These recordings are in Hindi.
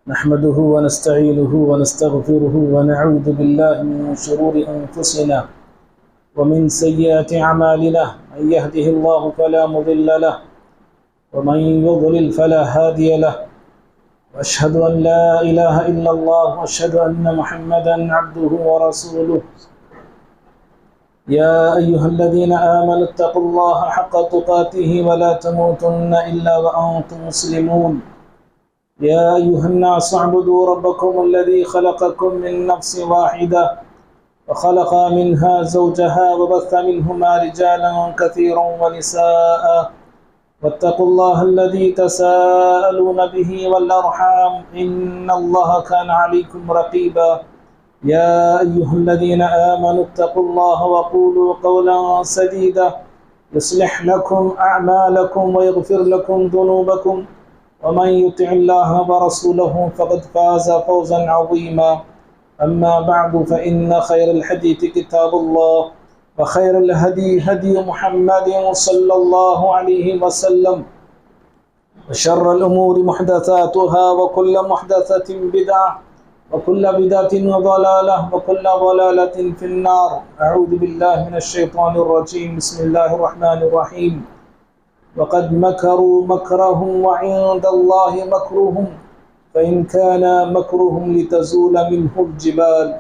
नहमदुहु व नस्तईनुहु व नस्तगफिरुहु व नऊज़ु बिल्लाहि मिन शुरूरि अनफुसिना व मिन सय्यिआति अमालिना मन यहदिहिल्लाहु फला मुदिल्ल लहु व मन युद्लिल फला हादिय लहु व अशहदु अन ला इलाहा इल्लल्लाह व अशहदु अन्न मुहम्मदन अब्दुहु व रसूलुहु या अय्युहल्लज़ीना आमनु इत्तक़ुल्लाहा हक़्क़ तुक़ातिहि व ला तमूतुन्ना इल्ला व अंतुम मुस्लिमून या अय्युहन्नास अअ्बुदू रब्बकुमुल्लज़ी खलक़कुम मिन नफ्सिन वाहिदा व खलक़ मिन्हा ज़ौजहा व बस्स मिन्हुमा रिजालन कसीरन व निसाअ वत्तक़ुल्लाहल्लज़ी तसाअलून बिही वल अर्हाम इन्नल्लाहा कान अलैकुम रक़ीबा या अय्युहल्लज़ीना आमनु इत्तक़ुल्लाहा व क़ूलू क़ौलन सदीदा युस्लिह लकुम अअमालकुम व यग़फिर लकुम ज़ुनूबकुम वमन युतिइल्लाह व रसूलहु फ़क़द फ़ाज़ फ़ौज़न अज़ीमा अम्मा बअदु फ़इन्न खैरल हदीथि किताबुल्लाह व खैरल हदी हदी मुहम्मदिन सल्लल्लाहु अलैहि वसल्लम व शर्रल उमूरि मुहदसातुहा व कुल्लु मुहदसतिन बिदअह व कुल्लु बिदअतिन ज़लालह व कुल्लु ज़लालतिन फ़िन्नार अऊज़ु बिल्लाहि मिनश शैतानिर रजीम बिस्मिल्लाहिर रहमानिर रहीम वक़द मकरू मकरहुम व इंदल्लाहि मकरुहुम फ़इन कान मकरुहुम लितज़ूल मिन्हुल जिबाल।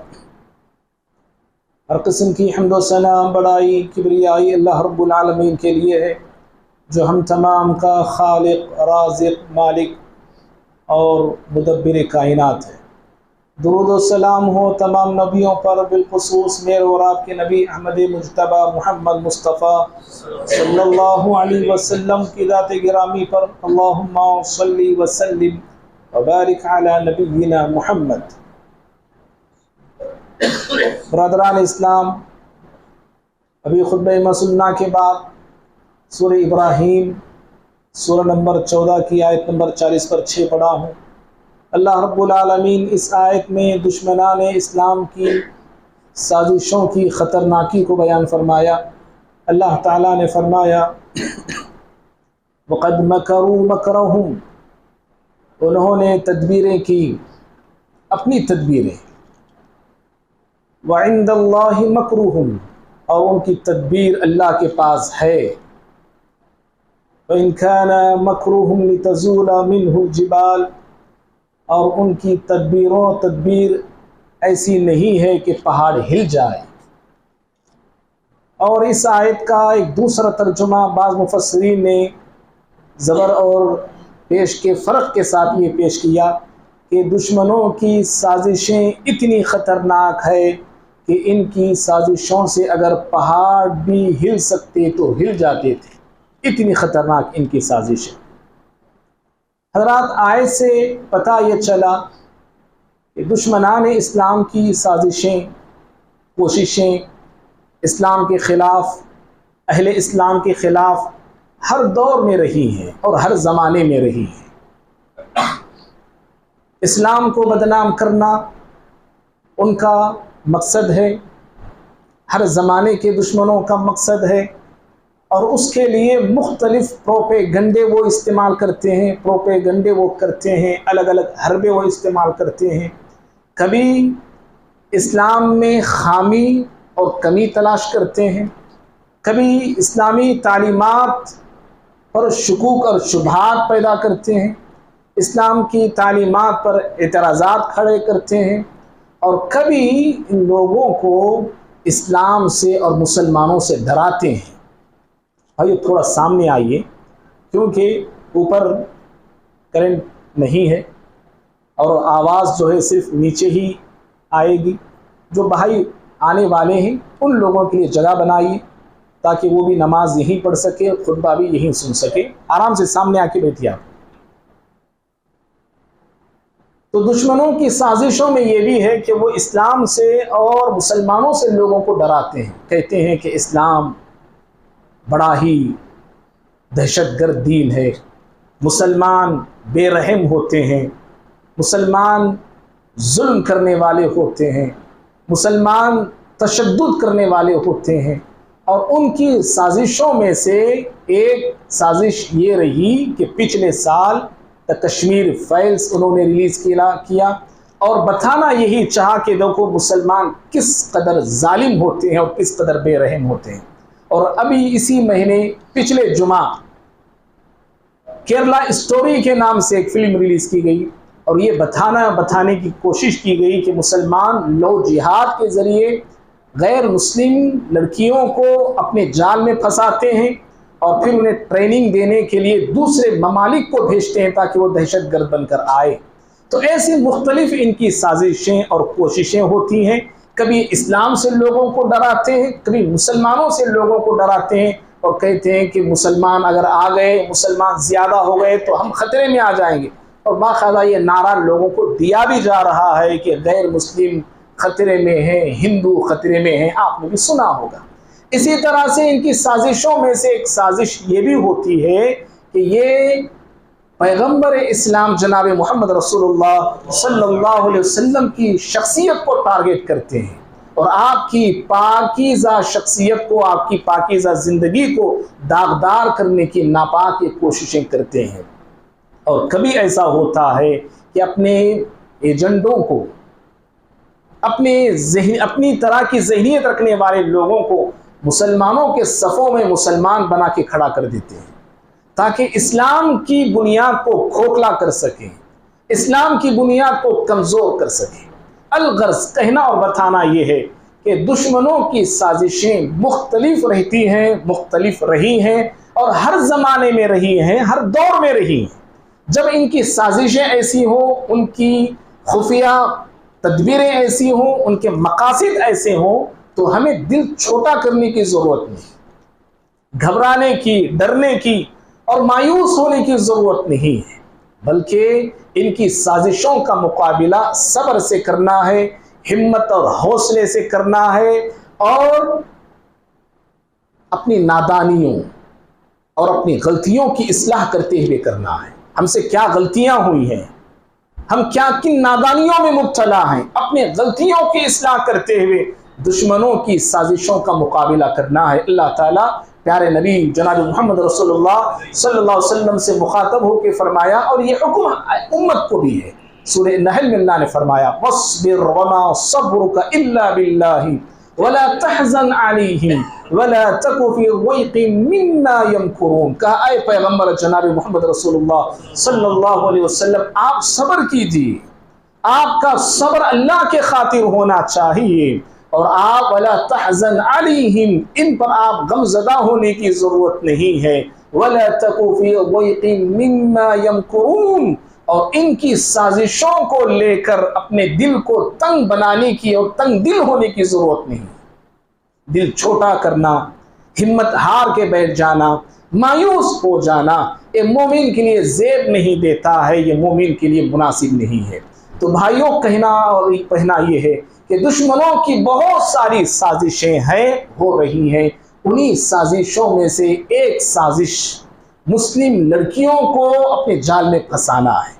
हर किस्म की हम्द व सना बड़ाई किबरियाई अल्लाह रब्बुल आलमीन के लिए है जो हम तमाम का खालिक, राज़िक़, मालिक और मुदब्बिर कायनात है। दुरूद व सलाम हो तमाम नबियों पर, बिलखुसूस मेरे और आपके नबी अहमद मुज्तबा मुहम्मद मुस्तफ़ा सल्लल्लाहु अलैहि वसल्लम की ज़ात गिरामी पर। अल्लाहुम्मा सल्ली व सल्लिम व बारिक अला नबिय्यिना मुहम्मद। ब्रदरान इस्लाम, अभी खुतबा मसुन्ना के बाद सूरह इब्राहीम सूरह नंबर 14 की आयत नंबर 40 पर 6 पढ़ा हूँ। अल्लाह रब्बुल आलमीन इस आयत में दुश्मनान इस्लाम की साजिशों की ख़तरनाकी को बयान फरमाया। अल्लाह ताला ने फरमाया वक़द मकरू मकरहुम, उन्होंने तदबीरें की, अपनी तदबीरें, व इंदल्लाहि मकरुहुम, और उनकी तदबीर अल्लाह के पास है। व इन कान मकरुहुम लितज़ूल मिन्हुल जिबाल, और उनकी तदबीर ऐसी नहीं है कि पहाड़ हिल जाए। और इस आयत का एक दूसरा तर्जुमा बाज़ मुफस्सिरीन ने ज़बर और पेश के फ़र्क के साथ ये पेश किया कि दुश्मनों की साजिशें इतनी ख़तरनाक है कि इनकी साजिशों से अगर पहाड़ भी हिल सकते तो हिल जाते थे, इतनी ख़तरनाक इनकी साजिशें। हज़रात, आयत से पता ये चला कि दुश्मनान इस्लाम की साजिशें, कोशिशें इस्लाम के ख़िलाफ़, अहले इस्लाम के ख़िलाफ़ हर दौर में रही हैं और हर ज़माने में रही हैं। इस्लाम को बदनाम करना उनका मकसद है, हर ज़माने के दुश्मनों का मकसद है, और उसके लिए मुख्तलिफ़ प्रोपेगंडे वो इस्तेमाल करते हैं, प्रोपेगंडे वो करते हैं, अलग अलग हरबे वो इस्तेमाल करते हैं। कभी इस्लाम में खामी और कमी तलाश करते हैं, कभी इस्लामी तालीमात पर शुकूक और शुबहात पैदा करते हैं, इस्लाम की तालीमात पर एतराज़ात खड़े करते हैं, और कभी इन लोगों को इस्लाम से और मुसलमानों से डराते हैं। भाई थोड़ा सामने आइए, क्योंकि ऊपर करंट नहीं है और आवाज़ जो है सिर्फ नीचे ही आएगी। जो भाई आने वाले हैं उन लोगों के लिए जगह बनाइए ताकि वो भी नमाज यहीं पढ़ सके, खुतबा भी यहीं सुन सके। आराम से सामने आके बैठिए आप। तो दुश्मनों की साजिशों में ये भी है कि वो इस्लाम से और मुसलमानों से लोगों को डराते हैं। कहते हैं कि इस्लाम बड़ा ही दहशतगर्द दीन है, मुसलमान बेरहम होते हैं, मुसलमान जुल्म करने वाले होते हैं, मुसलमान तशद्दुद करने वाले होते हैं। और उनकी साजिशों में से एक साजिश ये रही कि पिछले साल द कश्मीर फाइल्स उन्होंने रिलीज़ किया और बताना यही चाहा कि देखो मुसलमान किस कदर जालिम होते हैं और किस कदर बेरहम होते हैं। और अभी इसी महीने पिछले जुमा केरला स्टोरी के नाम से एक फिल्म रिलीज़ की गई और ये बताने की कोशिश की गई कि मुसलमान लव जिहाद के ज़रिए गैर मुस्लिम लड़कियों को अपने जाल में फंसाते हैं और फिर उन्हें ट्रेनिंग देने के लिए दूसरे ममालिक को भेजते हैं ताकि वो दहशतगर्द बनकर आए। तो ऐसी मुख्तलिफ इनकी साजिशें और कोशिशें होती हैं। कभी इस्लाम से लोगों को डराते हैं, कभी मुसलमानों से लोगों को डराते हैं और कहते हैं कि मुसलमान अगर आ गए, मुसलमान ज़्यादा हो गए तो हम ख़तरे में आ जाएंगे। और बाकायदा ये नारा लोगों को दिया भी जा रहा है कि गैर मुस्लिम ख़तरे में हैं, हिंदू ख़तरे में हैं, आपने भी सुना होगा। इसी तरह से इनकी साजिशों में से एक साजिश ये भी होती है कि ये पैगंबर इस्लाम जनाब मोहम्मद रसूलुल्लाह सल्लल्लाहु अलैहि वसल्लम की शख्सियत को टारगेट करते हैं और आपकी पाकीज़ा शख्सियत को, आपकी पाकीज़ा ज़िंदगी को दागदार करने की नापाक कोशिशें करते हैं। और कभी ऐसा होता है कि अपने एजेंडों को, अपनी तरह की ज़हनियत रखने वाले लोगों को मुसलमानों के सफ़ों में मुसलमान बना के खड़ा कर देते हैं ताकि इस्लाम की बुनियाद को खोखला कर सकें, इस्लाम की बुनियाद को कमज़ोर कर सकें। अलगर्ज कहना और बताना ये है कि दुश्मनों की साजिशें मुख्तलिफ रहती हैं, मुख्तलिफ रही हैं और हर ज़माने में रही हैं, हर दौर में रही हैं। जब इनकी साजिशें ऐसी हों, उनकी खुफिया तदबीरें ऐसी हों, उनके मकासद ऐसे हों, तो हमें दिल छोटा करने की ज़रूरत नहीं, घबराने की, डरने की और मायूस होने की ज़रूरत नहीं है, बल्कि इनकी साजिशों का मुकाबला सब्र से करना है, हिम्मत और हौसले से करना है और अपनी नादानियों और अपनी गलतियों की इस्लाह करते हुए करना है। हमसे क्या गलतियां हुई हैं, हम क्या किन नादानियों में मुब्तला हैं, अपने गलतियों की इस्लाह करते हुए दुश्मनों की साजिशों का मुकाबला करना है। अल्लाह ताला प्यारे नबी जनाब मोहम्मद रसूलुल्लाह सल्लल्लाहु अलैहि वसल्लम से मुखातब होकर फरमाया और ये हुक्म उम्मत को भी है। सूरह नहल में अल्लाह ने फरमाया वस्बिर वमा सब्रुका इल्ला बिल्लाहि वला तहज़न अलैहिम वला तकु फी ज़ैक़िन मिम्मा यमकुरून। कहा ऐ पैगंबर जनाब मोहम्मद रसूलुल्लाह सल्लल्लाहु अलैहि वसल्लम, आप सब्र कीजिए, आपका सब्र अल्लाह के खातिर होना चाहिए और आप वला तहज़न अलैहिम, इन पर आप गमज़दा होने की ज़रूरत नहीं है। वला तकु फी ज़ैक़िन मिम्मा यमकुरून, और इनकी साजिशों को लेकर अपने दिल को तंग बनाने की और तंग दिल होने की ज़रूरत नहीं। दिल छोटा करना, हिम्मत हार के बैठ जाना, मायूस हो जाना, ये मोमिन के लिए ज़ेब नहीं देता है, ये मोमिन के लिए मुनासिब नहीं है। तो भाइयों, कहना और कहना ये है कि दुश्मनों की बहुत सारी साजिशें हैं, हो रही हैं। उन्हीं साजिशों में से एक साजिश मुस्लिम लड़कियों को अपने जाल में फंसाना है,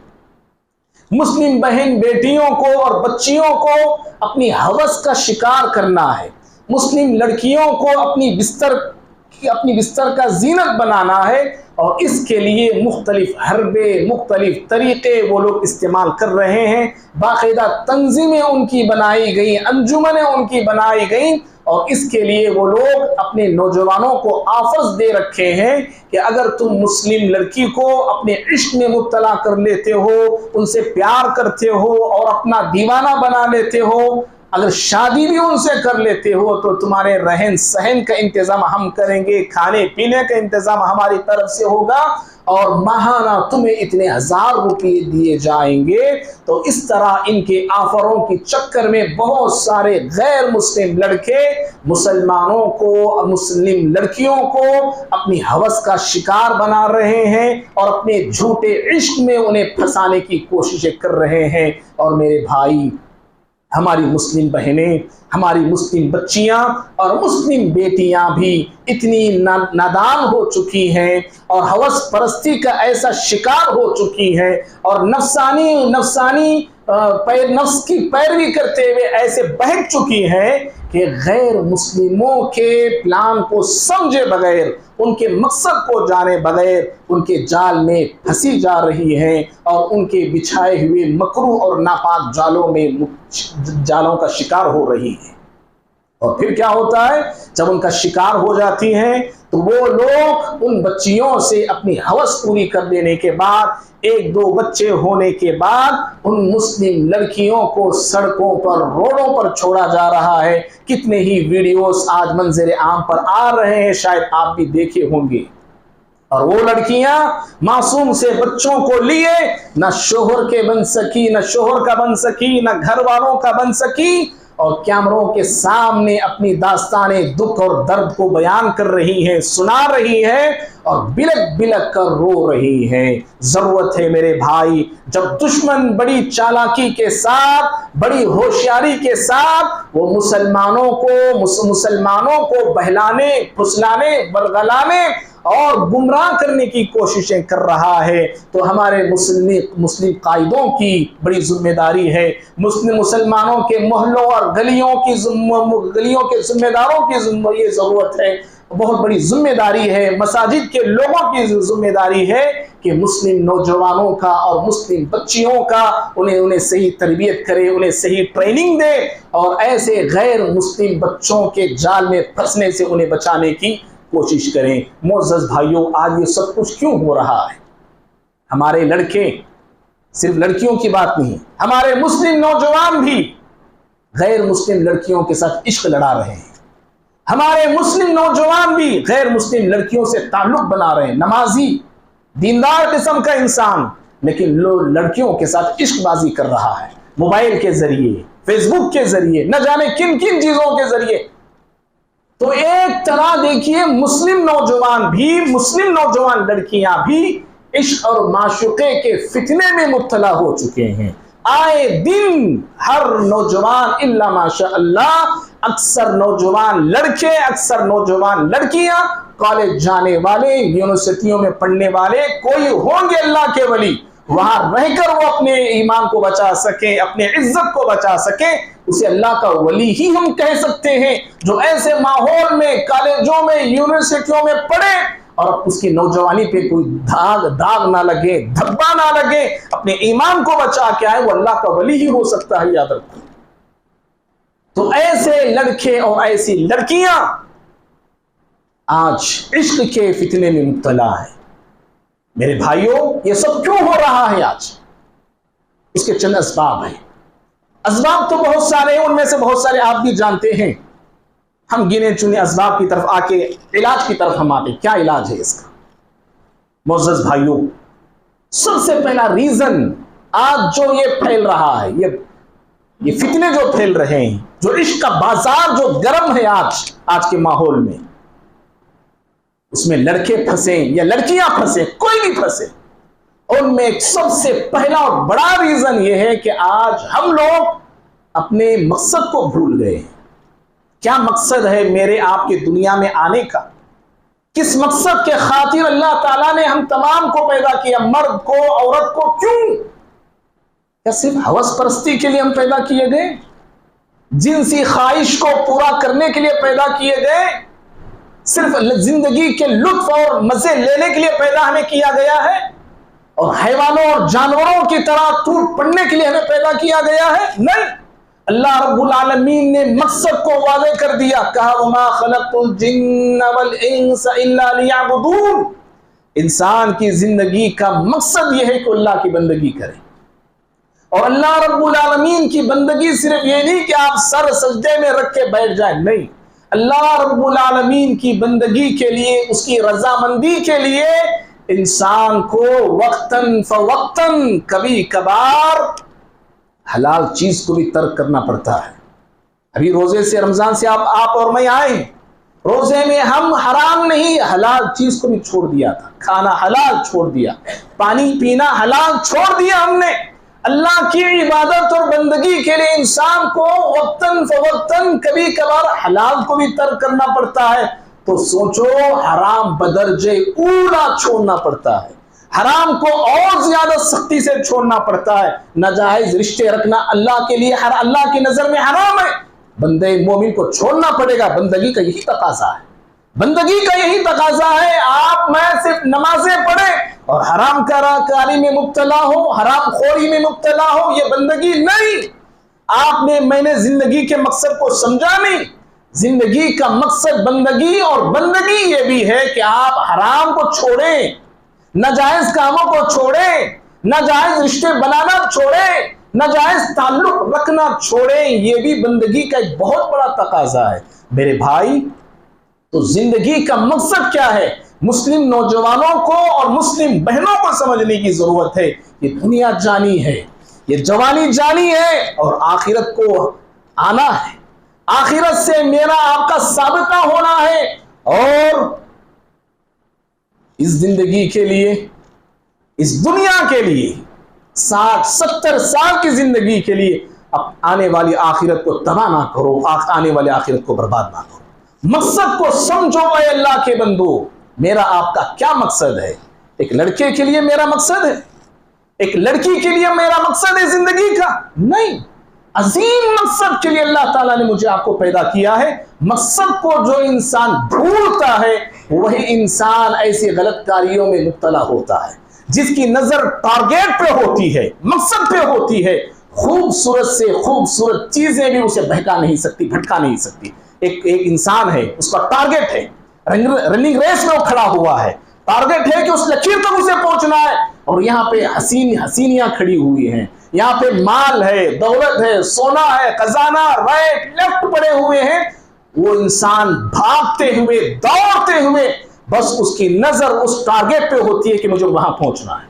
मुस्लिम बहन बेटियों को और बच्चियों को अपनी हवस का शिकार करना है, मुस्लिम लड़कियों को अपनी बिस्तर का जीनत बनाना है। और इसके लिए मुख्तलिफ हरबे, मुख्तलिफ तरीक़े वो लोग इस्तेमाल कर रहे हैं। बाकायदा तंजीमें उनकी बनाई गई, अंजुमनें उनकी बनाई गई और इसके लिए वो लोग अपने नौजवानों को आफस दे रखे हैं कि अगर तुम मुस्लिम लड़की को अपने इश्क में मुब्तला कर लेते हो, उनसे प्यार करते हो और अपना दीवाना बना लेते हो, अगर शादी भी उनसे कर लेते हो तो तुम्हारे रहन सहन का इंतज़ाम हम करेंगे, खाने पीने का इंतज़ाम हमारी तरफ से होगा और माहाना तुम्हें इतने 1000 रुपये दिए जाएंगे। तो इस तरह इनके ऑफरों की चक्कर में बहुत सारे गैर मुस्लिम लड़के मुसलमानों को, मुस्लिम लड़कियों को अपनी हवस का शिकार बना रहे हैं और अपने झूठे इश्क में उन्हें फंसाने की कोशिशें कर रहे हैं। और मेरे भाई, हमारी मुस्लिम बहनें, हमारी मुस्लिम बच्चियां और मुस्लिम बेटियां भी इतनी नादान हो चुकी हैं और हवस परस्ती का ऐसा शिकार हो चुकी हैं और नफ्स की पैरवी करते हुए ऐसे बहक चुकी हैं कि गैर मुस्लिमों के प्लान को समझे बगैर उनके मकसद को जाने बगैर उनके जाल में फंसी जा रही हैं और उनके बिछाए हुए मकरू और नापाक जालों का शिकार हो रही है। और फिर क्या होता है, जब उनका शिकार हो जाती हैं तो वो लोग उन बच्चियों से अपनी हवस पूरी कर लेने के बाद, एक दो बच्चे होने के बाद, उन मुस्लिम लड़कियों को सड़कों पर, रोडों पर छोड़ा जा रहा है। कितने ही वीडियोस आज मंजर आम पर आ रहे हैं, शायद आप भी देखे होंगे। और वो लड़कियां मासूम से बच्चों को लिए न शोहर के बन सकी, न शोहर का बन सकी, न घर वालों का बन सकी, और कैमरों के सामने अपनी दास्ताने दुख और दर्द को बयान कर रही हैं, सुना रही हैं और बिलक बिलक कर रो रही हैं। जरूरत है मेरे भाई, जब दुश्मन बड़ी चालाकी के साथ, बड़ी होशियारी के साथ वो मुसलमानों को बहलाने, फुसलाने, बरगलाने और गुमराह करने की कोशिशें कर रहा है, तो हमारे मुस्लिम कायदों की बड़ी जिम्मेदारी है। मुसलमानों के मोहल्लों और गलियों के जिम्मेदारों की ये जरूरत है, बहुत बड़ी जिम्मेदारी है। मसाजिद के लोगों की जिम्मेदारी है कि मुस्लिम नौजवानों का और मुस्लिम बच्चियों का उन्हें सही तरबियत करे, उन्हें सही ट्रेनिंग दे और ऐसे गैर मुस्लिम बच्चों के जाल में फंसने से उन्हें बचाने की कोशिश करें। मोअज़्ज़ज़ भाइयों, आज ये सब कुछ क्यों हो रहा है? हमारे लड़के, सिर्फ लड़कियों की बात नहीं, हमारे मुस्लिम नौजवान भी गैर मुस्लिम लड़कियों के साथ इश्क लड़ा रहे हैं। हमारे मुस्लिम नौजवान भी गैर मुस्लिम लड़कियों से ताल्लुक बना रहे हैं। नमाजी, दीनदार किस्म का इंसान, लेकिन लोग लड़कियों के साथ इश्कबाजी कर रहा है, मोबाइल के जरिए, फेसबुक के जरिए, न जाने किन किन चीजों के जरिए। तो एक तरह देखिए, मुस्लिम नौजवान लड़कियां भी इश्क और माशुके के फितने में मुब्तला हो चुके हैं। आए दिन हर नौजवान इल्ला माशा अल्लाह, अक्सर नौजवान लड़के, अक्सर नौजवान लड़कियां, कॉलेज जाने वाले, यूनिवर्सिटियों में पढ़ने वाले कोई होंगे अल्लाह के वली, वहां रहकर वो अपने ईमान को बचा सके, अपने इज्जत को बचा सके, उसे अल्लाह का वली ही हम कह सकते हैं। जो ऐसे माहौल में, कॉलेजों में, यूनिवर्सिटियों में पढ़े और उसकी नौजवानी पे कोई दाग ना लगे, धब्बा ना लगे, अपने ईमान को बचा के आए, वो अल्लाह का वली ही हो सकता है, याद रखो। तो ऐसे लड़के और ऐसी लड़कियां आज इश्क के फितने में मुब्तला है। मेरे भाइयों, ये सब क्यों हो रहा है आज? इसके चंद असबाब हैं। असबाब तो बहुत सारे हैं, उनमें से बहुत सारे आप भी जानते हैं। हम गिने चुने असबाब की तरफ आके इलाज की तरफ हम आते। क्या इलाज है इसका? मोअज़्ज़ज़ भाइयों, सबसे पहला रीजन आज जो ये फैल रहा है, ये फितने जो फैल रहे हैं, जो इश्क का बाजार जो गर्म है आज के माहौल में, उसमें लड़के फंसे या लड़कियां फंसे, कोई भी फंसे, उनमें सबसे पहला और बड़ा रीजन यह है कि आज हम लोग अपने मकसद को भूल गए हैं। क्या मकसद है मेरे आपके दुनिया में आने का? किस मकसद के खातिर अल्लाह ताला ने हम तमाम को पैदा किया, मर्द को, औरत को? क्यों? क्या सिर्फ हवस परस्ती के लिए हम पैदा किए गए? जिनसी ख्वाहिश को पूरा करने के लिए पैदा किए गए? सिर्फ जिंदगी के लुत्फ और मजे लेने के लिए पैदा हमें किया गया है? और हैवानों और जानवरों की तरह टूट पड़ने के लिए हमें पैदा किया गया है? नहीं, अल्लाह रब्बुल आलमीन ने मकसद को वाज़ेह कर दिया, कहा वमा खलक़तुल जिन्न वल इंस इल्ला लियअबुदून। इंसान की जिंदगी का मकसद यह है कि अल्लाह की बंदगी करे। और अल्लाह रब्बुल आलमीन की बंदगी सिर्फ ये नहीं कि आप सर सजदे में रख के बैठ जाए, नहीं, अल्लाह रब्बुल आलमीन की बंदगी के लिए, उसकी रजामंदी के लिए इंसान को वक्तन फवक्तन, कभी कभार हलाल चीज को भी तर्क करना पड़ता है। अभी रोजे से, रमजान से आप और मैं आए, रोजे में हम हराम नहीं, हलाल चीज को भी छोड़ दिया था। खाना हलाल छोड़ दिया, पानी पीना हलाल छोड़ दिया हमने। अल्लाह की इबादत और बंदगी के लिए इंसान को वक्तन फवक्तन कभी कभार हलाल को भी तर्क करना पड़ता है। तो सोचो, हराम बदर्जे ऊला छोड़ना पड़ता है, हराम को और ज्यादा सख्ती से छोड़ना पड़ता है। नाजायज रिश्ते रखना अल्लाह के लिए, अल्लाह की नजर में हराम है, बंदे मोमिन को छोड़ना पड़ेगा। बंदगी का यही तकाजा है। बंदगी का यही तकाजा है। आप मैं सिर्फ नमाजें पढ़े और हराम कारी में मुब्तला हो, हराम खोरी में मुब्तला हो, ये बंदगी नहीं। मैंने जिंदगी के मकसद को समझा नहीं। जिंदगी का मकसद बंदगी, और बंदगी ये भी है कि आप हराम को छोड़ें, नाजायज कामों को छोड़ें, नाजायज रिश्ते बनाना छोड़ें, नाजायज ताल्लुक रखना छोड़ें। ये भी बंदगी का एक बहुत बड़ा तकाजा है मेरे भाई। तो जिंदगी का मकसद क्या है, मुस्लिम नौजवानों को और मुस्लिम बहनों को समझने की जरूरत है। ये दुनिया जानी है, ये जवानी जानी है, और आखिरत को आना है। आखिरत से मेरा आपका साबिता होना है। और इस जिंदगी के लिए, इस दुनिया के लिए 60-70 साल की जिंदगी के लिए अब आने वाली आखिरत को तबाह ना करो, आने वाली आखिरत को बर्बाद ना करो। मकसद को समझो ऐ अल्लाह के बंदो, मेरा आपका क्या मकसद है। एक लड़के के लिए मेरा मकसद है, एक लड़की के लिए मेरा मकसद है जिंदगी का नहीं। अजीम मकसद के लिए अल्लाह ताला ने मुझे आपको पैदा किया है। मकसद को जो इंसान भूलता है वही इंसान ऐसी गलत कारियों में मुब्तला होता है। जिसकी नजर टारगेट पे होती है, मकसद पे होती है, खूबसूरत से खूबसूरत चीजें भी उसे बहका नहीं सकती, भटका नहीं सकती। एक इंसान है, उसका टारगेट है, रनिंग रेस में वो खड़ा हुआ है, टारगेट है कि उस लकीर तक उसे पहुंचना है। और यहाँ पे हसीनियां खड़ी हुई हैं, यहाँ पे माल है, दौलत है, सोना है, खजाना राइट लेफ्ट पड़े हुए हैं। वो इंसान भागते हुए, दौड़ते हुए, बस उसकी नजर उस टारगेट पे होती है कि मुझे वहां पहुंचना है।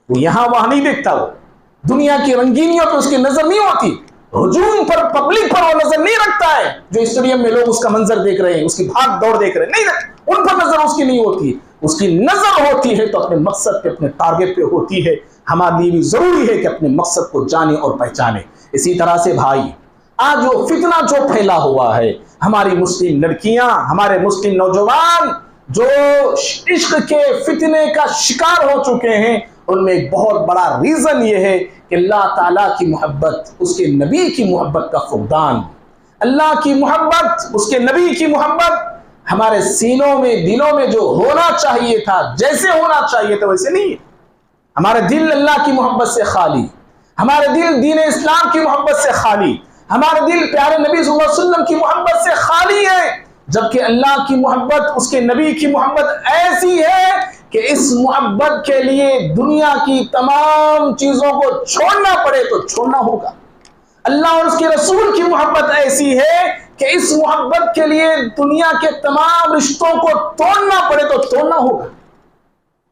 वो यहां वहां नहीं देखता, वो दुनिया की रंगीनियों पे उसकी नजर नहीं होती, हुजूम पर, पब्लिक पर वो नजर नहीं रखता है। जो स्टेडियम में लोग उसका मंजर देख रहे हैं, उसकी भाग दौड़ देख रहे हैं, नहीं, उन पर नजर उसकी नहीं होती। उसकी नजर होती है तो अपने मकसद पे, अपने टारगेट पे होती है। हमारे लिए भी जरूरी है कि अपने मकसद को जाने और पहचाने। इसी तरह से भाई, आज जो फितना जो फैला हुआ है, हमारी मुस्लिम लड़कियां, हमारे मुस्लिम नौजवान जो इश्क के फितने का शिकार हो चुके हैं, उनमें एक बहुत बड़ा रीजन ये है कि अल्लाह ताला की मोहब्बत, उसके नबी की मोहब्बत का फुकदान, अल्लाह की मोहब्बत, उसके नबी की मोहब्बत हमारे सीनों में, दिलों में जो होना चाहिए था, जैसे होना चाहिए था वैसे नहीं है। हमारे दिल अल्लाह की मोहब्बत से खाली, हमारे दिल दीन इस्लाम की मोहब्बत से खाली, हमारे दिल प्यारे नबी सल्लल्लाहु अलैहि वसल्लम की मोहब्बत से खाली है। जबकि अल्लाह की मोहब्बत, उसके नबी की मोहब्बत ऐसी है कि इस मोहब्बत के लिए दुनिया की तमाम चीजों को छोड़ना पड़े तो छोड़ना होगा। अल्लाह और उसके रसूल की मोहब्बत ऐसी है कि इस मोहब्बत के लिए दुनिया के तमाम रिश्तों को तोड़ना पड़े तो तोड़ना होगा।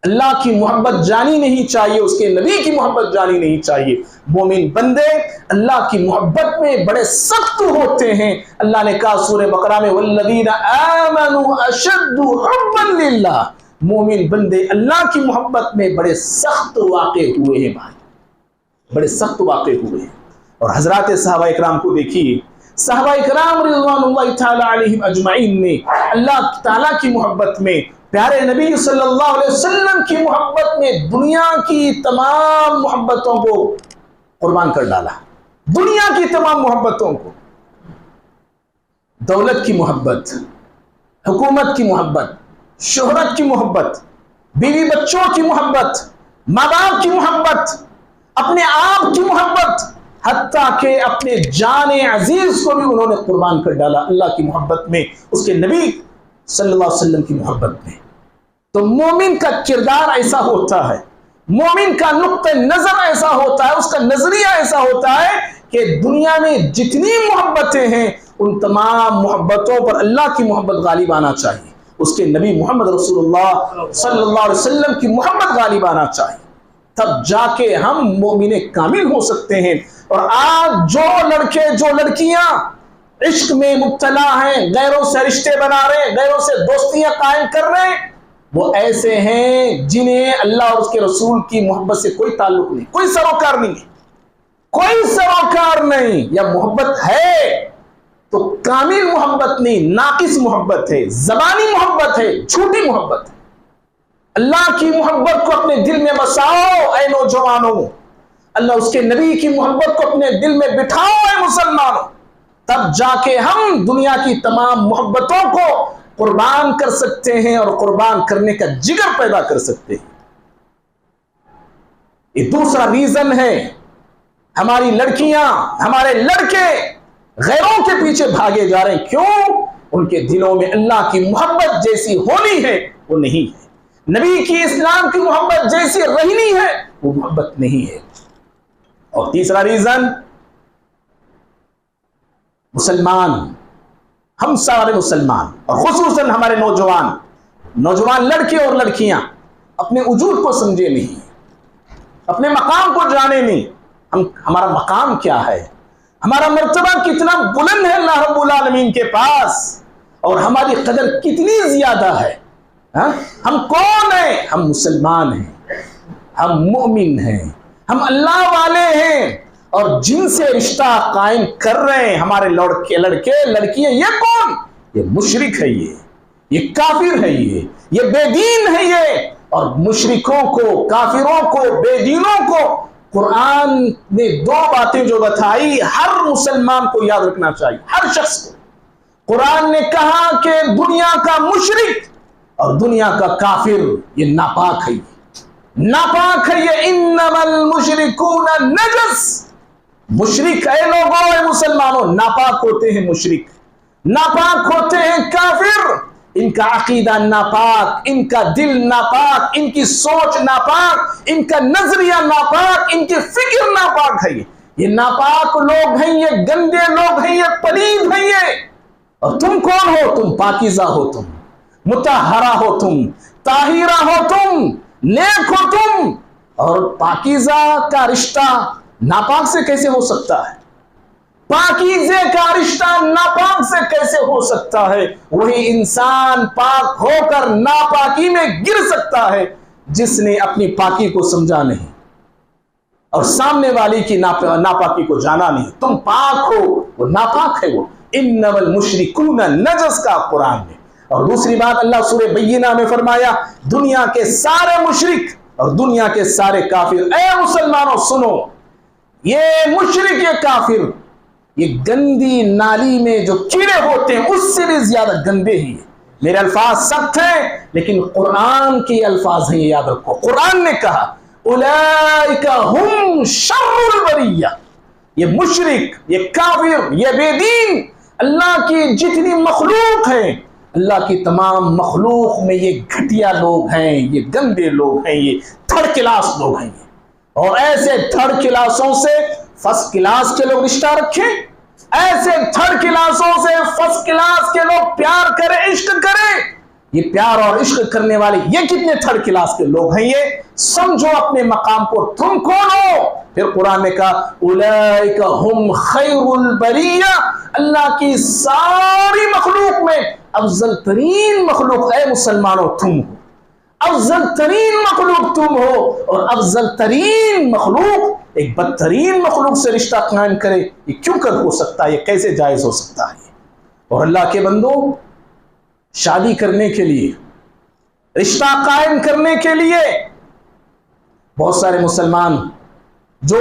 अल्लाह की मोहब्बत जानी नहीं चाहिए, उसके नबी की मोहब्बत जानी नहीं चाहिए। मोमिन बंदे अल्लाह की मोहब्बत में बड़े सख्त होते हैं। अल्लाह ने कहा सूरह बकरा में, वल्लज़ीना आमनू अशद्दु हुब्बन लिल्लाह, मोमिन बंदे अल्लाह की मोहब्बत में बड़े सख्त वाक़े हुए हैं भाई, बड़े सख्त वाक़े हुए हैं। और हजरात सहाबा इकराम को देखिए, सहाबा इकराम रिज़वानुल्लाहि तआला अलैहिम अजमाइन ने अल्लाह ताला की मोहब्बत में, प्यारे नबी सल्लल्लाहु अलैहि वसल्लम की मोहब्बत में दुनिया की तमाम मोहब्बतों को कुर्बान कर डाला। दुनिया की तमाम मोहब्बतों को, दौलत की मोहब्बत, हुकूमत की मोहब्बत, शोहरत की मोहब्बत, बीवी बच्चों की मोहब्बत, माँ बाप की मोहब्बत, अपने आप की मोहब्बत, हत्ता के अपने जाने अजीज को भी उन्होंने कुर्बान कर डाला अल्लाह की मोहब्बत में, उसके नबी सल्लल्लाहु अलैहि वसल्लम की मोहब्बत में। तो मोमिन का किरदार ऐसा होता है, मोमिन का नुक्ते नजर ऐसा होता है, उसका नजरिया ऐसा होता है कि दुनिया में जितनी मोहब्बतें हैं उन तमाम मोहब्बतों पर अल्लाह की मोहब्बत गालिब आना चाहिए, उसके नबी मोहम्मद रसूलुल्लाह सल्लल्लाहु अलैहि वसल्लम की मोहब्बत गालिब आना चाहिए। तब जाके हम मोमिने कामिल हो सकते हैं। और आज जो लड़के, जो लड़कियां इश्क में मुब्तला हैं, गैरों से रिश्ते बना रहे हैं, गैरों से दोस्तियां कायम कर रहे हैं, वो ऐसे हैं जिन्हें अल्लाह और उसके रसूल की मोहब्बत से कोई ताल्लुक नहीं, कोई सरोकार नहीं है, कोई सरोकार नहीं। या मोहब्बत है तो कामिल मोहब्बत नहीं, नाकिस मोहब्बत है, जबानी मोहब्बत है, झूठी मोहब्बत है। अल्लाह की मोहब्बत को अपने दिल में बसाओ ऐ नौजवानों, अल्लाह उसके नबी की मोहब्बत को अपने दिल में बिठाओ ऐ मुसलमानों, तब जाके हम दुनिया की तमाम मोहब्बतों को कुर्बान कर सकते हैं और कुर्बान करने का जिगर पैदा कर सकते हैं। ये दूसरा रीजन है। हमारी लड़कियां, हमारे लड़के गैरों के पीछे भागे जा रहे हैं। क्यों? उनके दिलों में अल्लाह की मोहब्बत जैसी होनी है वो नहीं है, नबी की इस्लाम की मोहब्बत जैसी रहनी है वो मोहब्बत नहीं है। और तीसरा रीजन, मुसलमान, हम सारे मुसलमान और खुसूसन हमारे नौजवान लड़के और लड़कियां अपने वजूद को समझे नहीं, अपने मकाम को जाने नहीं। हमारा मकाम क्या है, हमारा मर्तबा कितना बुलंद है अल्लाह रब्बुल आलमीन के पास, और हमारी कदर कितनी ज्यादा है। हम कौन हैं? हम मुसलमान हैं, हम मुमिन हैं, हम अल्लाह वाले हैं, और जिनसे रिश्ता कायम कर रहे हैं हमारे लड़के लड़कियां, ये कौन? ये मुशरिक है, ये काफिर है, ये बेदीन है ये। और मुशरिकों को, काफिरों को, बेदीनों को कुरान ने दो बातें जो बताई हर मुसलमान को याद रखना चाहिए, हर शख्स को। कुरान ने कहा कि दुनिया का मुशरिक और दुनिया का काफिर ये नापाक है, नापाक है ये। इन्नमल मुशरिकून नजस, मुशरिक है लोगों, है मुसलमानों, नापाक होते हैं मुशरिक, नापाक होते हैं काफिर। इनका अकीदा नापाक, इनका दिल नापाक, इनकी सोच नापाक, इनका नजरिया नापाक, इनकी फिक्र नापाक है। ये नापाक लोग हैं, ये गंदे लोग हैं, ये पलीद हैं ये। और तुम कौन हो? तुम पाकीज़ा हो, तुम मुतहरा हो, तुम ताहिरा हो, तुम नेक हो तुम। और पाकीज़ा का रिश्ता नापाक से कैसे हो सकता है? पाकीज़े का रिश्ता नापाक से कैसे हो सकता है? वही इंसान पाक होकर नापाकी में गिर सकता है जिसने अपनी पाकी को समझा नहीं और सामने वाली की नापाकी को जाना नहीं। तुम पाक हो, वो नापाक है। वो इन्नमल मुशरिकून नजस का कुरान में। और दूसरी बात अल्लाह सूरह बय्यिना में फरमाया, दुनिया के सारे मुशरिक और दुनिया के सारे काफिर, ऐ मुसलमानों सुनो, ये मुशरिक, ये काफिर, ये गंदी नाली में जो कीड़े होते हैं उससे भी ज्यादा गंदे ही है। मेरे अल्फाज सख्त हैं लेकिन कुरान के अल्फाज हैं, ये याद रखो। कुरान ने कहा उलाइका हुम शर्रुल बरिया, ये मुशरिक, ये काफिर, ये बेदीन, अल्लाह की जितनी मखलूक है, अल्लाह की तमाम मखलूक में ये घटिया लोग हैं, ये गंदे लोग हैं, ये थर्ड क्लास लोग हैं। और ऐसे थर्ड क्लासों से फर्स्ट क्लास के लोग रिश्ता रखें, ऐसे थर्ड क्लासों से फर्स्ट क्लास के लोग प्यार करें, इश्क करें। ये प्यार और इश्क करने वाले ये कितने थर्ड क्लास के लोग हैं, ये समझो अपने मकाम को, तुम कौन हो। फिर कुरान ने कहा उलाइका हुम खैरुल बरिया, अल्लाह की सारी मखलूक में अफजल तरीन मखलूक है मुसलमानों तुम हो, अफजल तरीन मखलूक तुम हो। और अफजल तरीन मखलूक एक बदतरीन मखलूक से रिश्ता कायम करे, ये क्यों कर हो सकता है? ये कैसे जायज हो सकता है? और अल्लाह के बंदो, शादी करने के लिए, रिश्ता कायम करने के लिए बहुत सारे मुसलमान जो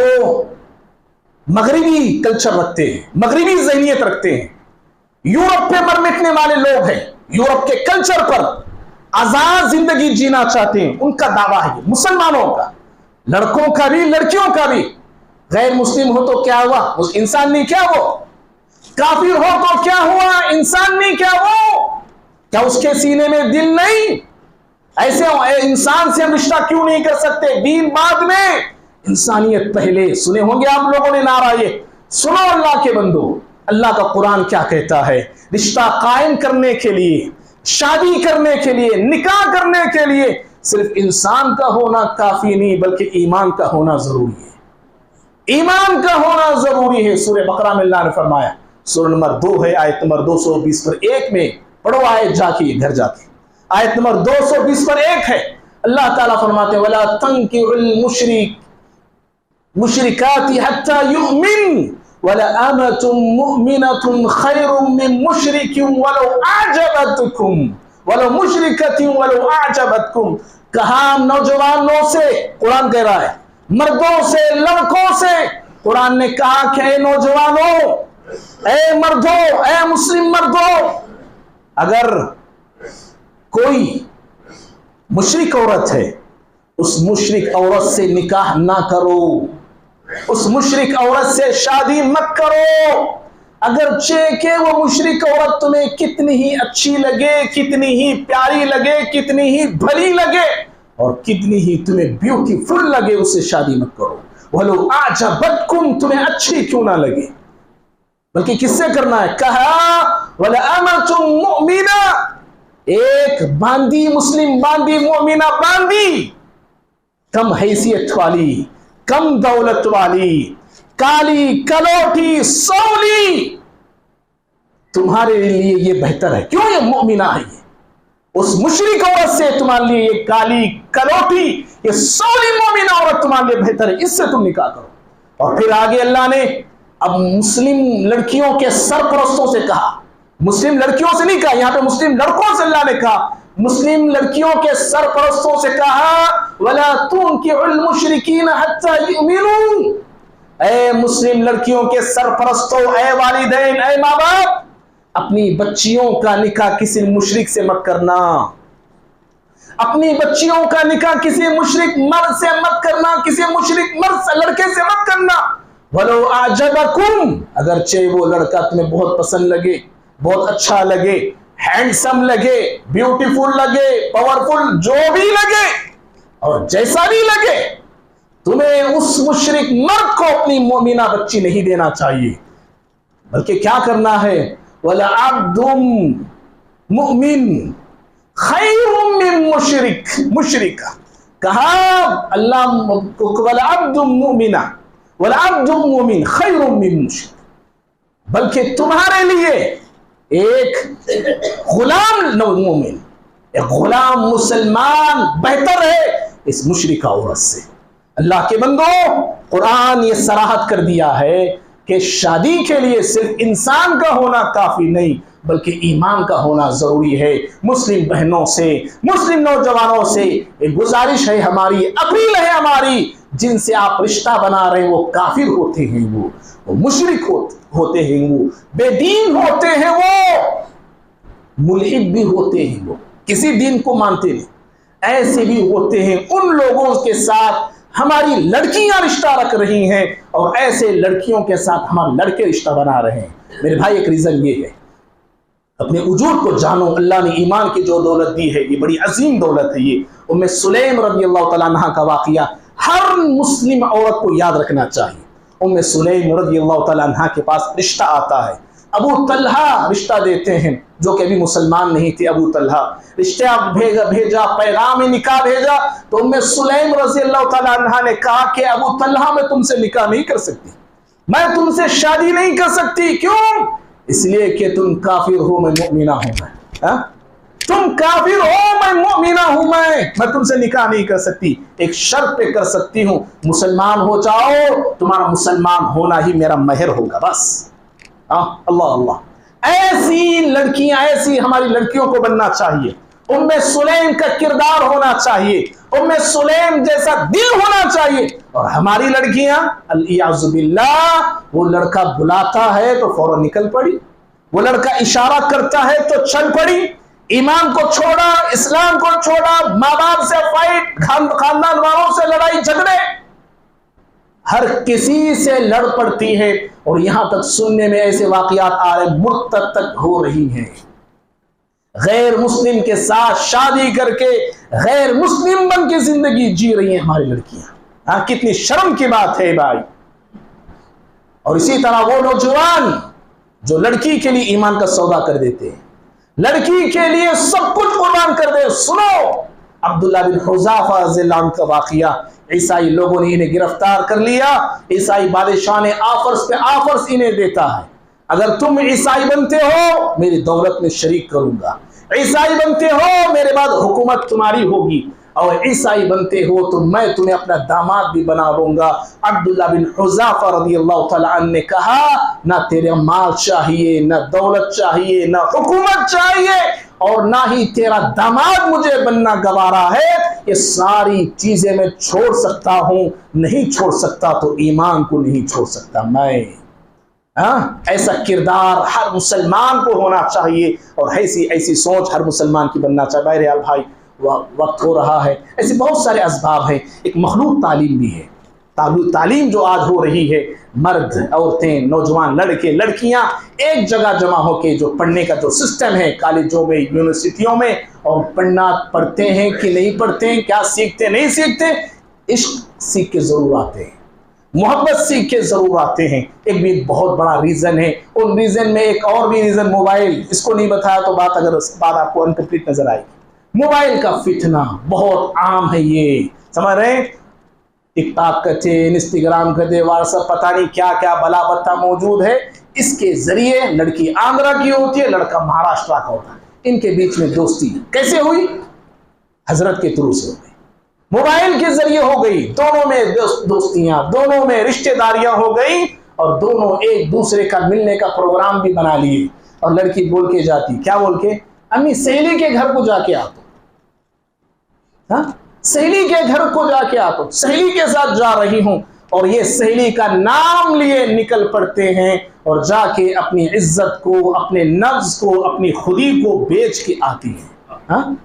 मगरिबी कल्चर रखते हैं, मगरिबी ज़हनियत रखते हैं, यूरोप पे मर मिटने वाले लोग हैं, यूरोप के कल्चर पर आजाद जिंदगी जीना चाहते हैं, उनका दावा है मुसलमानों का, लड़कों का भी लड़कियों का भी। गैर मुस्लिम हो तो क्या हुआ? उस इंसान नहीं क्या वो? काफिर हो तो क्या हुआ? इंसान नहीं क्या वो? क्या उसके सीने में दिल नहीं? ऐसे इंसान से हम रिश्ता क्यों नहीं कर सकते? दीन बाद में, इंसानियत पहले। सुने होंगे आप लोगों ने नारा ये, सुनो अल्लाह के बंदो, अल्लाह का कुरान क्या कहता है। रिश्ता कायम करने के लिए, शादी करने के लिए, निकाह करने के लिए सिर्फ इंसान का होना काफी नहीं बल्कि ईमान का होना जरूरी है, ईमान का होना जरूरी है। सूरह बकरा में अल्लाह ने फरमाया, सूरह नंबर 2 है, आयत नंबर 220 पर 1 में पढ़ो, आयत जाके घर जाके, आयत नंबर 220 पर 1 है। अल्लाह ताला फरमाते वला तंकिहुल मुशरिकाति हत्ता युमिन वला अमतुम मुमिनतुम खैरुम मिन मुशरिकिन वलौ अजबतकुम वलौ मुशरिकतिन वलौ अजबतकुम। कहा नौजवानों से, कुरान कह रहा है, मर्दों से, लड़कों से। कुरान ने कहा कि ए नौजवानों, ए मर्दों, ए मुस्लिम मर्दों, अगर कोई मुशरिक औरत है, उस मुशरिक औरत से निकाह ना करो, उस मुशरिक औरत से शादी मत करो। अगरचे के वो मुशरिक औरत तुम्हें कितनी ही अच्छी लगे, कितनी ही प्यारी लगे, कितनी ही भली लगे और कितनी ही तुम्हें ब्यूटीफुल लगे, उससे शादी मत करो। वलो आजबतकुम, तुम्हें अच्छी क्यों ना लगे। बल्कि किससे करना है? कहा वला अमतुम मुमिना, एक बांदी मुस्लिम बांदी, मोमिना बांदी, कम हैसियत वाली, कम दौलत वाली, काली कलोटी सौली, तुम्हारे लिए ये बेहतर है। क्यों? ये मोमिना है। ये उस मुशरिक औरत से तुम्हारे लिए ये काली कलोटी, ये सौली मोमिना औरत तुम्हारे लिए बेहतर है, इससे तुम निकाह करो। और फिर आगे अल्लाह ने अब मुस्लिम लड़कियों के सरपरस्तों से कहा, मुस्लिम लड़कियों से नहीं कहा, यहां पे मुस्लिम लड़कों से अल्लाह ने कहा, मुस्लिम लड़कियों के सरपरस्तों से कहा वला तुनकिहुल मुशरिकीन हत्ता युमिनू, ऐ मुस्लिम लड़कियों के सरपरस्तों, ऐ वालिदैन, ऐ माँ बाप, अपनी बच्चियों का निकाह किसी मुशरिक से मत करना, अपनी बच्चियों का निकाह किसी मुशरिक मर्द से मत करना, किसी मुशरिक मर्द लड़के से मत करना। वलो आजबकुम, अगरचे वो लड़का तुम्हें बहुत पसंद लगे, बहुत अच्छा लगे, हैंडसम लगे, ब्यूटीफुल लगे, पावरफुल, जो भी लगे और जैसा भी लगे, तुम्हें उस मुशरिक मर्द को अपनी मोमिना बच्ची नहीं देना चाहिए। बल्कि क्या करना है? वला अब्दुम मुमिन खैरुम मिन मुशरिक, मुशरिका, कहा अल्लाह वला अब्दुम मुमिना वला अब्दुम मुमिन खैरुम मिन मुशरिक, बल्कि तुम्हारे लिए एक गुलाम मोमिन, एक गुलाम मुसलमान बेहतर है इस मुशरिका औरत से। अल्लाह के बंदो, कुरान ये सराहत कर दिया है कि शादी के लिए सिर्फ इंसान का होना काफी नहीं, बल्कि ईमान का होना जरूरी है। मुस्लिम बहनों से, मुस्लिम नौजवानों से एक गुजारिश है हमारी, अपील है हमारी, जिनसे आप रिश्ता बना रहे हैं वो काफिर होते हैं, वो मुशरिक होते हैं, वो बेदीन होते हैं, वो मुल्हिद भी होते हैं, वो किसी दीन को मानते नहीं, ऐसे भी होते हैं। उन लोगों के साथ हमारी लड़कियां रिश्ता रख रही हैं और ऐसे लड़कियों के साथ हमारे लड़के रिश्ता बना रहे हैं। मेरे भाई, एक रीजन ये है, अपने वजूद को जानो। अल्लाह ने ईमान की जो दौलत दी है ये बड़ी अजीम दौलत है। ये उम्मे सुलैम रज़ी अल्लाह तआला अन्हा का वाक़िया हर मुस्लिम औरत को याद रखना चाहिए। उम्मे सुलैम रज़ी अल्लाह तआला अन्हा के पास रिश्ता आता है, अबू तल्हा रिश्ता देते हैं, जो कि अभी मुसलमान नहीं थे। अबू तल्हा रिश्ता भेजा, पैगाम निकाह भेजा, तो उम्मे सुलैम रज़ी अल्लाह तआला अन्हा ने कहा कि अबू तल्हा, मैं तुमसे निकाह नहीं कर सकती, मैं तुमसे शादी नहीं कर सकती। क्यों? इसलिए कि तुम काफिर हो, मैं मोमिना हूं। मैं तुम काफिर हो, मैं मोमिना हूं, मैं तुमसे निकाह नहीं कर सकती। एक शर्त पे कर सकती हूं, मुसलमान हो जाओ, तुम्हारा मुसलमान होना ही मेरा महर होगा, बस। अल्लाह अल्लाह, ऐसी लड़कियां, ऐसी हमारी लड़कियों को बनना चाहिए। उम्मे सुलैम का किरदार होना चाहिए, उम्मे सुलैम जैसा दिल होना चाहिए। और हमारी लड़कियां अल-इयाज़ु बिल्लाह, वो लड़का बुलाता है तो फौरन निकल पड़ी, वो लड़का इशारा करता है तो चल पड़ी, ईमान को छोड़ा, इस्लाम को छोड़ा, माँ बाप से फाइट, खानदान वालों से लड़ाई झगड़े, हर किसी से लड़ पड़ती है। और यहां तक सुनने में ऐसे वाकयात आ रहे, मुर्तद तक हो रही हैं, गैर मुस्लिम के साथ शादी करके गैर मुस्लिम बन के जिंदगी जी रही हैं हमारी लड़कियां। कितनी शर्म की बात है भाई। और इसी तरह वो नौजवान जो लड़की के लिए ईमान का सौदा कर देते हैं, लड़की के लिए सब कुछ कुर्बान कर दे। सुनो अब्दुल्ला बिन हुज़ाफा रज़ियल्लाहु अन्हु का वाक़िया। ईसाई लोगों ने इन्हें गिरफ्तार कर लिया, ईसाई बादशाह ने ऑफर्स पे ऑफर्स इन्हें देता है, अगर तुम ईसाई बनते हो मेरी दौलत में शरीक करूंगा, ईसाई बनते हो मेरे बाद हुकूमत तुम्हारी होगी, और ईसाई बनते हो तो मैं तुम्हें अपना दामाद भी बना लूंगा। अब्दुल्ला बिन हुज़ाफा रज़ियल्लाहु तआला अन्हु ने कहा, ना तेरे माल चाहिए, ना दौलत चाहिए, ना हुकूमत चाहिए, और ना ही तेरा दामाद मुझे बनना गवारा है। ये सारी चीजें मैं छोड़ सकता हूं, नहीं छोड़ सकता तो ईमान को नहीं छोड़ सकता मैं। ऐसा किरदार हर मुसलमान को होना चाहिए और ऐसी सोच हर मुसलमान की बनना चाहिए। बहरहाल भाई वक्त हो रहा है, ऐसे बहुत सारे असबाब हैं। एक मखलूक तालीम भी है। तालीम जो आज हो रही है, मर्द, औरतें, नौजवान, लड़के, लड़कियां एक जगह जमा होकर जो पढ़ने का जो सिस्टम है कॉलेजों में, यूनिवर्सिटियों में, और पढ़ते हैं कि नहीं पढ़ते हैं, क्या सीखते नहीं सीखते, इश्क सीख के जरूर आते हैं, मोहब्बत सीख के जरूर आते हैं। एक भी बहुत बड़ा रीजन है। उन रीजन में एक और भी रीजन मोबाइल, इसको नहीं बताया तो बात आपको अनकम्प्लीट नजर आएगी। मोबाइल का फितना बहुत आम है, ये समझ रहे हैं। टिकटॉक करते, इंस्टाग्राम करते, व्हाट्सएप, पता नहीं क्या क्या बला बत्ता मौजूद है। इसके जरिए लड़की आंध्रा की होती है, लड़का महाराष्ट्र का होता है। इनके बीच में दोस्ती कैसे हुई? हजरत के थ्रू से हो गई, मोबाइल के जरिए हो गई। दोनों में दोस्तियां, दोनों में रिश्तेदारियां हो गई और दोनों एक दूसरे का मिलने का प्रोग्राम भी बना लिए। और लड़की बोल के जाती, क्या बोल के? अम्मी सहेली के घर को जाके आ तो, सहेली के घर को जाके आ तो, सहेली के साथ जा रही हूं। और ये सहेली का नाम लिए निकल पड़ते हैं और जाके अपनी इज्जत को, अपने नफ्स को, अपनी खुदी को बेच के आती है।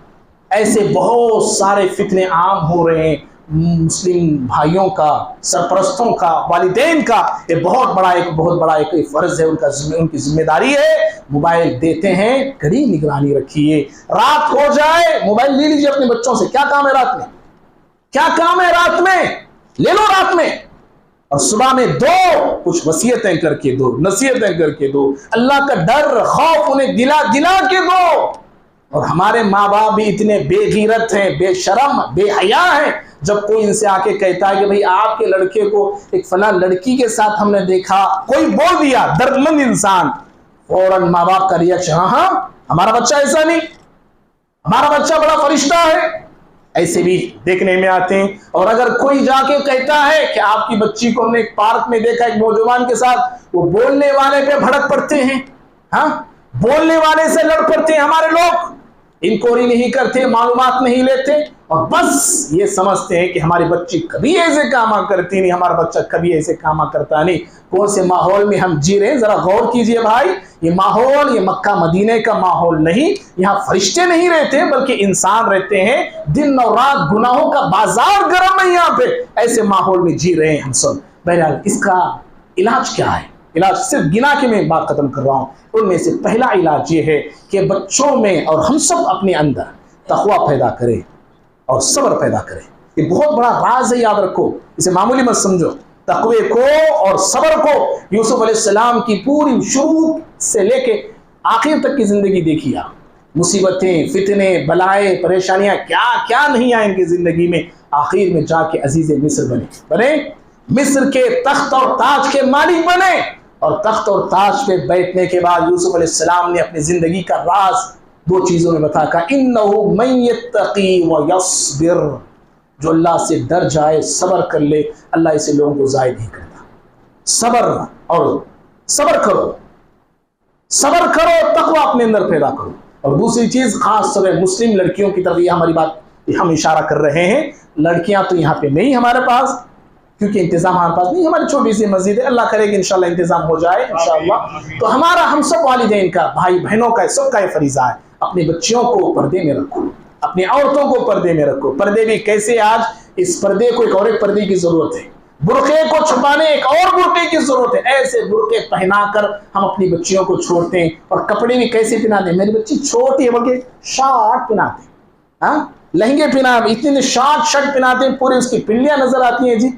ऐसे बहुत सारे फितने आम हो रहे हैं। मुस्लिम भाइयों का, सरपरस्तों का, वालिदैन का ये बहुत बड़ा एक फर्ज है, उनकी जिम्मेदारी है। मोबाइल देते हैं, कड़ी निगरानी रखिए। रात हो जाए मोबाइल ले लीजिए अपने बच्चों से। क्या काम है रात में? क्या काम है रात में? ले लो रात में, और सुबह में दो, कुछ वसीयतें करके दो, नसीहतें करके दो, अल्लाह का डर खौफ उन्हें दिला के दो। और हमारे माँ बाप भी इतने बेगीरत हैं, बेशरम, बेहया हैं। जब कोई इनसे आके कहता है कि भाई आपके लड़के को एक फला लड़की के साथ हमने देखा, कोई बोल दिया, दर्दमंद इंसान, फौरन माँ बाप का रिएक्शन, हाँ हमारा बच्चा ऐसा नहीं, हमारा बच्चा बड़ा फरिश्ता है। ऐसे भी देखने में आते हैं। और अगर कोई जाके कहता है कि आपकी बच्ची को हमने एक पार्क में देखा एक नौजवान के साथ, वो बोलने वाले पे भड़क पड़ते हैं। बोलने वाले से लड़ पड़ते हैं हमारे लोग। इंक्वायरी नहीं करते, मालूमात नहीं लेते और बस ये समझते हैं कि हमारी बच्ची कभी ऐसे काम करती नहीं, हमारा बच्चा कभी ऐसे काम करता नहीं। कौन से माहौल में हम जी रहे हैं, जरा गौर कीजिए भाई। ये माहौल, ये मक्का मदीने का माहौल नहीं। यहाँ फरिश्ते नहीं रहते बल्कि इंसान रहते हैं। दिन और रात गुनाहों का बाजार गर्म है यहाँ पे। ऐसे माहौल में जी रहे हैं हम सब। बहरहाल इसका इलाज क्या है? इलाज सिर्फ गिना के मैं बात खत्म कर रहा हूँ। उनमें से पहला इलाज ये है कि बच्चों में और हम सब अपने अंदर तक़वा पैदा करें और सब्र पैदा करें। ये बहुत बड़ा राज है, याद रखो, इसे मामूली मत समझो। तक़वे को और सब्र को यूसुफ अलैहिस्सलाम की पूरी शुरू से लेके आखिर तक की जिंदगी देखी आप। मुसीबतें, फितने, बलाएं, परेशानियां क्या क्या नहीं आए इनकी जिंदगी में। आखिर में जाके अजीज मिस्र बने, मिस्र के तख्त और ताज के मालिक बने। और तख्त और ताज पे बैठने के बाद यूसुफ अलैहिस्सलाम ने अपनी जिंदगी का राज दो चीजों में बताया। इन्नहु मन यत्तकी व यस्बिर, जो अल्लाह से डर जाए, सब्र कर ले, अल्लाह ऐसे लोगों को ज़ायद नहीं करता। सब्र करो, तक़वा अपने अंदर पैदा करो। और दूसरी चीज, खास तौर मुस्लिम लड़कियों की तरफ यह हमारी बात हम इशारा कर रहे हैं। लड़कियां तो यहाँ पे नहीं हमारे पास, क्योंकि इंतजाम हमारे पास नहीं। हमारी छोटी सी मस्जिद है, अल्लाह करेगा इंशाल्लाह इंतजाम हो जाए इंशाल्लाह। तो हमारा, हम सब वालिदैन का, भाई बहनों का, सबका ये फरीजा है, अपने बच्चियों को पर्दे में रखो, अपनी औरतों को पर्दे में रखो। पर्दे भी कैसे? आज इस पर्दे को एक और एक पर्दे की जरूरत है, बुर्के को छुपाने एक और बुर्के की जरूरत है। ऐसे बुर्के पहनाकर हम अपनी बच्चियों को छोड़ते हैं। और कपड़े भी कैसे पहनाते हैं? मेरी बच्ची छोटी है बल्कि शार्ट पहनाते हैं, लहंगे पहना, इतने शार्ट शर्ट पहनाते हैं, पूरी उसकी पिंडियां नजर आती हैं जी।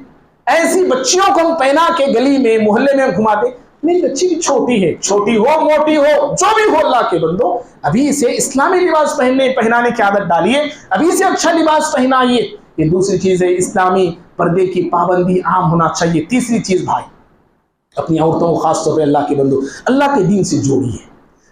ऐसी बच्चियों को हम पहना के गली में, मोहल्ले में घुमाते। मेरी बच्ची भी छोटी है, छोटी हो, मोटी हो, जो भी हो, अल्लाह के बंदो, अभी इसे इस्लामी लिबास पहनाने की आदत डालिए, अभी से अच्छा लिबास पहनाइए। ये दूसरी चीज है, इस्लामी पर्दे की पाबंदी आम होना चाहिए। तीसरी चीज भाई, अपनी औरतों को खासतौर पर अल्लाह के बंदो, अल्लाह के दीन से जोड़िए,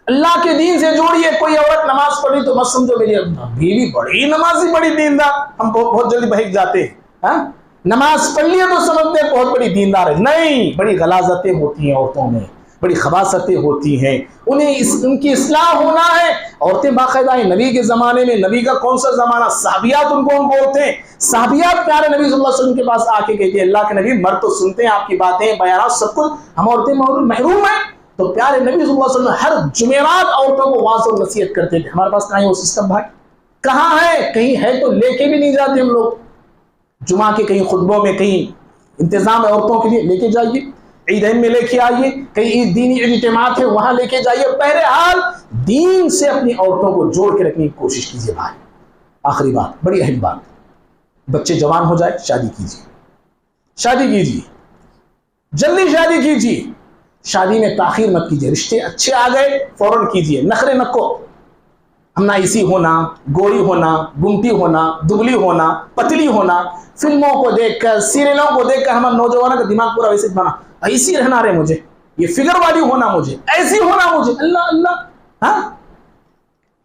अल्लाह के दीन से जोड़िए। कोई औरत नमाज पढ़ी तो मत समझो मेरी बीवी बड़ी नमाजी, बड़ी दीनदार, हम बहुत जल्दी बहक जाते हैं। नमाज पढ़ लिया तो समझते हैं बहुत बड़ी दीनदार है। नहीं, बड़ी गलाजतें होती हैं औरतों में, बड़ी खबासतें होती हैं, उन्हें उनकी इस्लाह होना है। औरतें बाकायदा हैं। नबी के ज़माने में, नबी का कौन सा ज़माना, साहबियात उनको हम बोलते हैं, साहबियात प्यारे नबी सल्लल्लाहु अलैहि वसल्लम के पास आके कहती है अल्लाह के नबी, मर्द तो सुनते हैं आपकी बातें बयान सब कुछ, हम औरतें महरूम हैं। तो प्यारे नबी सल्लल्लाहु अलैहि वसल्लम हर जुमेरात औरतों को वाज़ और नसीहत करते थे। हमारे पास कहाँ है वो सिस्टम भाई, कहाँ है? कहीं है तो लेके भी नहीं जाते हम लोग। जुमा के कहीं खुतबों में कहीं इंतजाम है औरतों के लिए, लेके जाइए। ईदैन में लेके आइए, कहीं दीनी इज्तिमात है वहां लेके जाइए। बहरहाल दीन से अपनी औरतों को जोड़ के रखने की कोशिश कीजिए भाई। आखिरी बात, बड़ी अहम बात, बच्चे जवान हो जाए शादी कीजिए, शादी कीजिए, जल्दी शादी कीजिए। शादी में ताखीर मत कीजिए। रिश्ते अच्छे आ गए फौरन कीजिए, नखरे नको। हम नाइसी होना, गोरी होना, गुमटी होना, दुबली होना, पतली होना, फिल्मों को देखकर, सीरियलों को देखकर हमारे नौजवानों का दिमाग पूरा वैसे बना, ऐसी रहना रे मुझे, ये फिगर वाली होना मुझे, ऐसी होना मुझे। अल्लाह अल्लाह, हाँ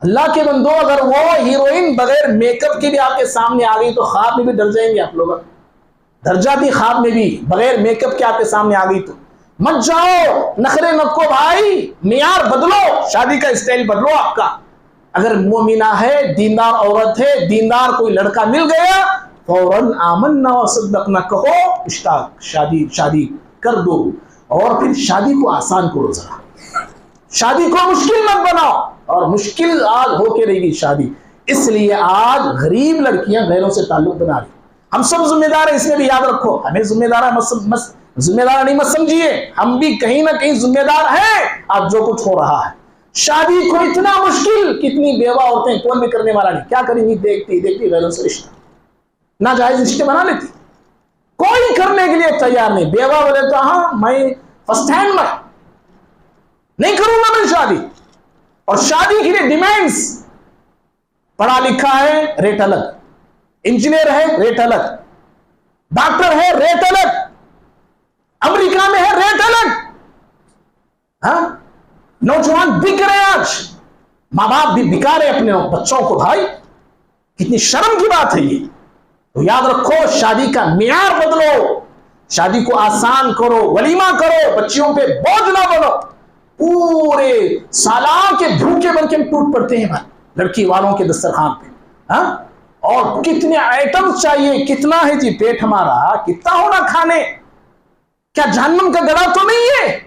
अल्लाह के बंदो, अगर वो हीरोइन बगैर मेकअप के भी आपके सामने आ गई तो ख्वाब में भी डर जाएंगे आप लोग। डर जाती ख्वाब में भी, बगैर मेकअप के आपके सामने आ गई तो मत जाओ, नखरे नको भाई, मियार बदलो, शादी का स्टाइल बदलो आपका। अगर मोमिना है, दीनदार औरत है, दीनदार कोई लड़का मिल गया, फौरन आमन्ना व सद्दक़ना कहो, इश्ताक शादी शादी कर दो। और फिर शादी को आसान करो, जरा शादी को मुश्किल मत बनाओ। और मुश्किल आज होके रहेगी शादी, इसलिए आज गरीब लड़कियां गैरों से ताल्लुक बना रही। हम सब जिम्मेदार हैं, इसमें भी याद रखो, हमें जिम्मेदार नहीं मत समझिए, हम भी कहीं ना कहीं जिम्मेदार हैं आज जो कुछ हो रहा है। शादी को इतना मुश्किल, कितनी बेवा औरतें, कौन भी करने वाला नहीं, क्या करेंगी, देखती देखती गैरों से रिश्ता, नाजायज रिश्ते बना लेती, कोई करने के लिए तैयार नहीं। बेवा बोले तो हाँ मैं फर्स्ट हैंड में नहीं करूंगा मैं शादी। और शादी के लिए डिमांड्स, पढ़ा लिखा है रेट अलग, इंजीनियर है रेट अलग, डॉक्टर है रेट अलग, अमेरिका में है रेट अलग। हाँ, नौजवान बिक रहे हैं आज, मां बाप भी बिका रहे अपने बच्चों को भाई, कितनी शर्म की बात है ये। तो याद रखो, शादी का मियार बदलो, शादी को आसान करो, वलीमा करो, बच्चियों पे बोझ ना बनो। पूरे सालान के भूखे बन के हम टूट पड़ते हैं भाई लड़की वालों के दस्तरखान पे। हाँ, और कितने आइटम्स चाहिए, कितना है जी पेट हमारा, कितना होना खाने, क्या जहन्नम का गड़ा तो नहीं है?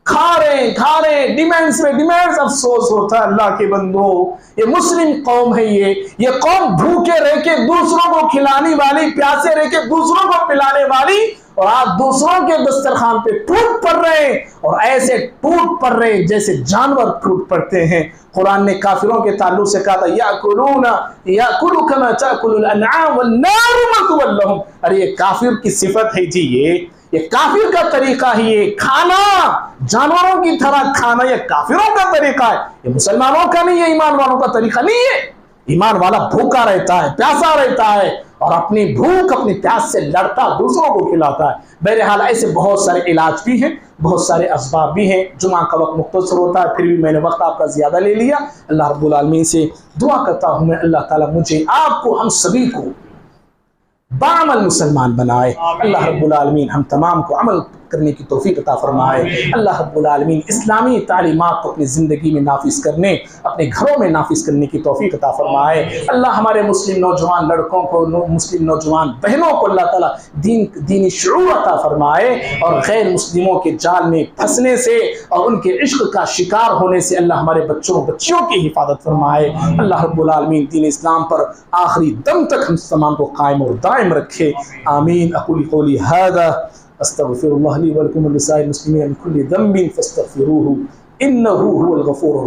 खा रहे डिमांड्स में डिमांड्स। अफसोस होता है अल्लाह के बंदो, ये मुस्लिम कौम है, ये कौम भूखे रह के दूसरों को खिलाने वाली, प्यासे रह के दूसरों को पिलाने वाली, और आज दूसरों के दस्तरखान पे टूट पड़ रहे हैं। और ऐसे टूट पड़ रहे हैं जैसे जानवर टूट पड़ते हैं। कुरान ने काफिरों के ताल्लुक से कहा था याकुलू कमा ताकुलुल अनआम वन्नारु मथवल लहुम। अरे ये काफिर की सिफत है जी, ये काफिर का तरीका ही है, खाना जानवरों की तरह खाना, ये काफिरों का तरीका है, ये मुसलमानों का नहीं है, ईमान वालों का तरीका नहीं है। ईमान वाला भूखा रहता है, प्यासा रहता है, और अपनी भूख अपनी प्यास से लड़ता, दूसरों को खिलाता है। बहरहाल ऐसे बहुत सारे इलाज भी हैं, बहुत सारे असबाब भी हैं। जुमा का वक्त मुख्तसर होता है, फिर भी मैंने वक्त आपका ज़्यादा ले लिया। अल्लाह रब्बुल आलमीन से दुआ करता हूँ मैं, अल्लाह ताला मुझे, आपको, हम सभी को बामल मुसलमान बनाए। अल्लाह रब्बुल आलमीन हम तमाम को अमल करने की तौफीक अता फरमाए। अल्लाह रब्बुल आलमीन इस्लामी तालीमात को अपनी ज़िंदगी में नाफिज करने, अपने घरों में नाफिज करने की तौफीक अता फरमाए। अल्लाह हमारे मुस्लिम नौजवान लड़कों को, मुस्लिम नौजवान बहनों को अल्लाह ताला दीनी शऊर अता फरमाए, और गैर मुस्लिमों के जाल में फंसने से और उनके इश्क का शिकार होने से अल्लाह हमारे बच्चियों की हिफाजत फरमाए। अल्लाह रब्बुल आलमीन दीन इस्लाम पर आखिरी दम तक हम तमाम को कायम और दायम रखे। आमीन। अक़ूलु क़ौली हाज़ा अस्तग़फ़िरुल्लाह ली व लकुम व लिसाइरिल मुस्लिमीन मिन कुल्लि ज़ंबिन फ़स्तग़फ़िरूहु इन्नहु हुवल गफ़ूरुर